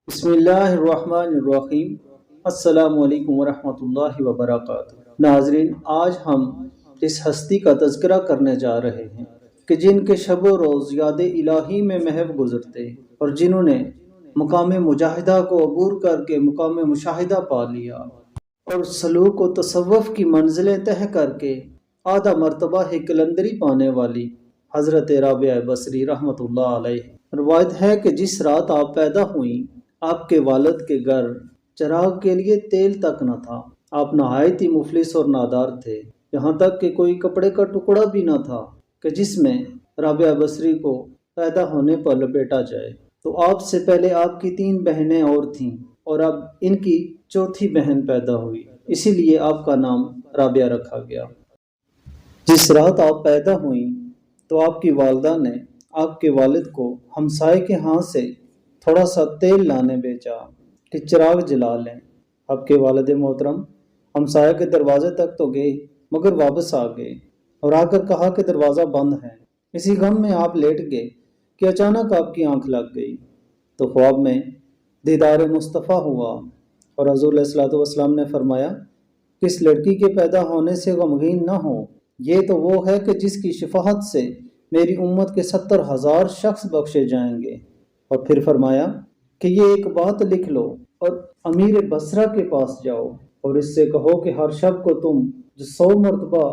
بسم اللہ الرحمن الرحیم۔ السلام علیکم ورحمۃ اللہ وبرکاتہ۔ ناظرین، آج ہم اس ہستی کا تذکرہ کرنے جا رہے ہیں کہ جن کے شب و روز یاد الہی میں محو گزرتے اور جنہوں نے مقام مجاہدہ کو عبور کر کے مقام مشاہدہ پا لیا اور سلوک و تصوف کی منزلیں طے کر کے آدھا مرتبہ قلندری پانے والی حضرت رابعہ بصری رحمۃ اللہ علیہ۔ روایت ہے کہ جس رات آپ پیدا ہوئیں آپ کے والد کے گھر چراغ کے لیے تیل تک نہ تھا۔ آپ نہایت ہی مفلس اور نادار تھے، یہاں تک کہ کوئی کپڑے کا ٹکڑا بھی نہ تھا کہ جس میں رابعہ بصری کو پیدا ہونے پر لپیٹا جائے۔ تو آپ سے پہلے آپ کی 3 بہنیں اور تھیں اور اب ان کی چوتھی بہن پیدا ہوئی، اسی لیے آپ کا نام رابعہ رکھا گیا۔ جس رات آپ پیدا ہوئیں تو آپ کی والدہ نے آپ کے والد کو ہمسائے کے ہاں سے تھوڑا سا تیل لانے بھیجا کہ چراغ جلا لیں۔ آپ کے والد محترم ہمسائے کے دروازے تک تو گئے مگر واپس آ گئے اور آ کر کہا کہ دروازہ بند ہے۔ اسی غم میں آپ لیٹ گئے کہ اچانک آپ کی آنکھ لگ گئی تو خواب میں دیدار مصطفیٰ ہوا اور حضور علیہ الصلوۃ والسلام نے فرمایا کہ اس لڑکی کے پیدا ہونے سے غمگین نہ ہو، یہ تو وہ ہے کہ جس کی شفاعت سے میری امت کے 70,000 شخص بخشے جائیں گے۔ اور پھر فرمایا کہ یہ ایک بات لکھ لو اور امیر بصرہ کے پاس جاؤ اور اس سے کہو کہ ہر شب کو تم جو 100 مرتبہ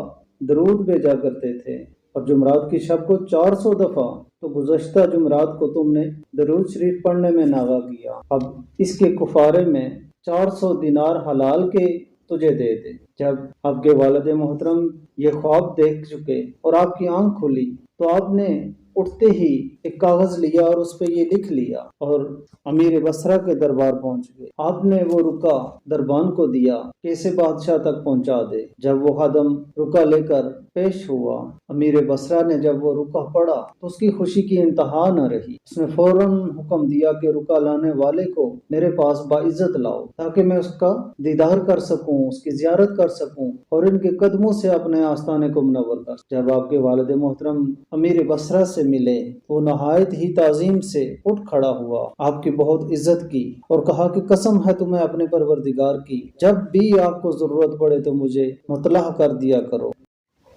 درود بھیجا کرتے تھے اور جمعرات کی شب کو 400 دفعہ، تو گزشتہ جمعرات کو تم نے درود شریف پڑھنے میں ناغہ کیا، اب اس کے کفارے میں 400 دینار حلال کے تجھے دے دے۔ جب آپ کے والد محترم یہ خواب دیکھ چکے اور آپ کی آنکھ کھلی تو آپ نے اٹھتے ہی ایک کاغذ لیا اور اس پہ یہ لکھ لیا اور امیر بصرہ کے دربار پہنچ گئے۔ آپ نے وہ رکا دربان کو دیا کہ اسے بادشاہ تک پہنچا دے۔ جب وہ خادم رکا لے کر پیش ہوا، امیر بصرہ نے جب وہ رکا پڑھا تو اس کی خوشی کی انتہا نہ رہی۔ اس نے فوراً حکم دیا کہ رکا لانے والے کو میرے پاس باعزت لاؤ تاکہ میں اس کا دیدار کر سکوں، اس کی زیارت کر سکوں اور ان کے قدموں سے اپنے آستانے کو منور کر سکوں۔ جب آپ کے والد محترم امیر بصرہ سے ملے وہ نہایت ہی تعظیم سے اٹھ کھڑا ہوا، آپ کی بہت عزت کی اور کہا کہ قسم ہے تمہیں اپنے پروردگار کی، جب بھی آپ کو ضرورت پڑے تو مجھے مطلع کر دیا کرو۔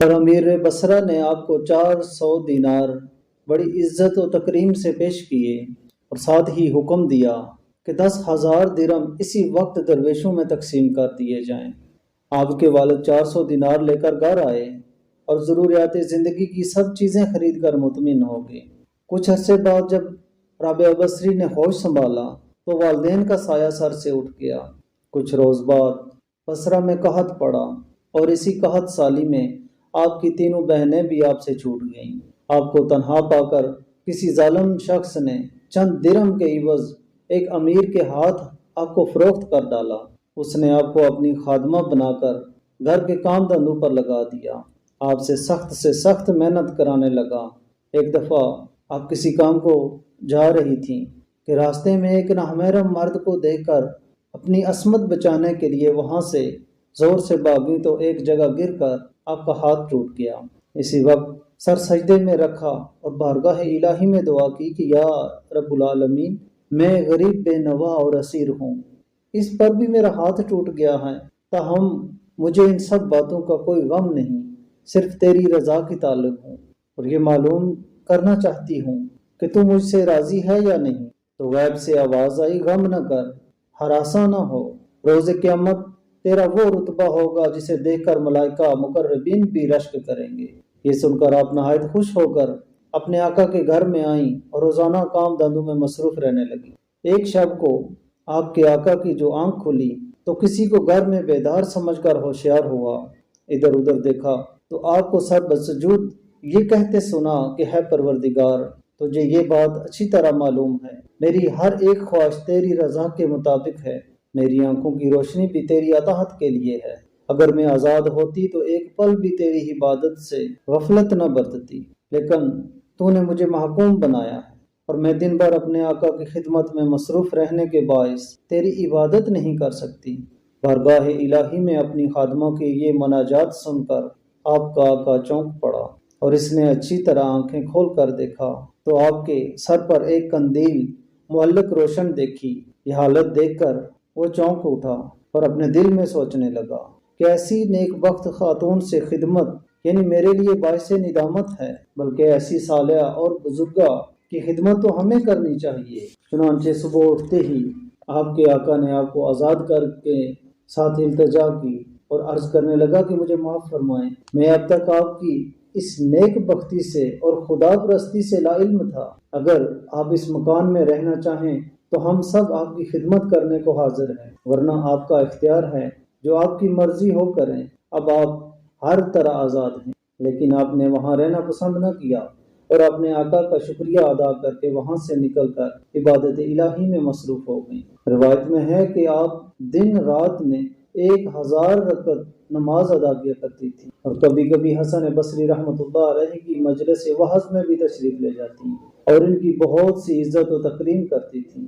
اور امیر بصرہ نے آپ کو 400 دینار بڑی عزت و تکریم سے پیش کیے اور ساتھ ہی حکم دیا کہ 10,000 درہم اسی وقت درویشوں میں تقسیم کر دیے جائیں۔ آپ کے والد 400 دینار لے کر گھر آئے اور ضروریات زندگی کی سب چیزیں خرید کر مطمئن ہو گئے۔ کچھ عرصے بعد جب رابعہ بصری نے ہوش سنبھالا تو والدین کا سایہ سر سے اٹھ گیا۔ کچھ روز بعد بصرہ میں قحط پڑا اور اسی قحط سالی میں آپ کی تینوں بہنیں بھی آپ سے چھوٹ گئیں۔ آپ کو تنہا پا کر کسی ظالم شخص نے چند درہم کے عوض ایک امیر کے ہاتھ آپ کو فروخت کر ڈالا۔ اس نے آپ کو اپنی خادمہ بنا کر گھر کے کام دھندوں پر لگا دیا، آپ سے سخت محنت کرانے لگا۔ ایک دفعہ آپ کسی کام کو جا رہی تھیں کہ راستے میں ایک نامحرم مرد کو دیکھ کر اپنی عصمت بچانے کے لیے وہاں سے زور سے بھاگی تو ایک جگہ گر کر آپ کا ہاتھ ٹوٹ گیا۔ اسی وقت سر سجدے میں رکھا اور بارگاہ الہی میں دعا کی کہ یا رب العالمین، میں غریب بے نوا اور اسیر ہوں، اس پر بھی میرا ہاتھ ٹوٹ گیا ہے، تاہم مجھے ان سب باتوں کا کوئی غم نہیں، صرف تیری رضا کی طالب ہوں اور یہ معلوم کرنا چاہتی ہوں کہ تو مجھ سے راضی ہے یا نہیں۔ تو غیب سے آواز آئی، غم نہ کر، ہراساں نہ ہو، روز قیامت تیرا وہ رتبہ ہوگا جسے دیکھ کر ملائکہ مقربین بھی رشک کریں گے۔ یہ سن کر آپ نہایت خوش ہو کر اپنے آقا کے گھر میں آئیں اور روزانہ کام دھندوں میں مصروف رہنے لگی۔ ایک شب کو آپ کے آقا کی جو آنکھ کھلی تو کسی کو گھر میں بیدار سمجھ کر ہوشیار ہوا، ادھر ادھر دیکھا تو آپ کو سر بسجود یہ کہتے سنا کہ ہے پروردگار، تجھے یہ بات اچھی طرح معلوم ہے، میری ہر ایک خواہش تیری رضا کے مطابق ہے، میری آنکھوں کی روشنی بھی تیری اطاعت کے لیے ہے، اگر میں آزاد ہوتی تو ایک پل بھی تیری عبادت سے غفلت نہ برتتی، لیکن تو نے مجھے محکوم بنایا ہے اور میں دن بھر اپنے آقا کی خدمت میں مصروف رہنے کے باعث تیری عبادت نہیں کر سکتی۔ بارگاہ الہی میں اپنی خادموں کی یہ مناجات سن کر آپ کا آقا چونک پڑا اور اس نے اچھی طرح آنکھیں کھول کر دیکھا تو آپ کے سر پر ایک قندیل معلق روشن دیکھی یہ حالت دیکھ کر وہ چونک اٹھا اور اپنے دل میں سوچنے لگا کہ ایسی نیک بخت خاتون سے خدمت یعنی میرے لیے باعث ندامت ہے، بلکہ ایسی صالحہ اور بزرگہ کی خدمت تو ہمیں کرنی چاہیے۔ چنانچہ صبح اٹھتے ہی آپ کے آقا نے آپ کو آزاد کر کے ساتھ التجا کی اور عرض کرنے لگا کہ مجھے معاف فرمائیں، میں اب تک آپ کی اس نیک بختی سے اور خدا پرستی سے لا علم تھا۔ اگر آپ اس مکان میں رہنا چاہیں تو ہم سب آپ کی خدمت کرنے کو حاضر ہیں، ورنہ آپ کا اختیار ہے، جو آپ کی مرضی ہو کریں۔ اب آپ ہر طرح آزاد ہیں۔ لیکن آپ نے وہاں رہنا پسند نہ کیا اور اپنے آقا کا شکریہ ادا کر کے وہاں سے نکل کر عبادت الہی میں مصروف ہو گئیں۔ روایت میں ہے کہ آپ دن رات میں 1000 رکعت نماز ادا کیا کرتی تھی، اور کبھی کبھی حسن بصری رحمۃ اللہ علیہ کی مجلس وعظ میں بھی تشریف لے جاتی اور ان کی بہت سی عزت و تکریم کرتی تھی۔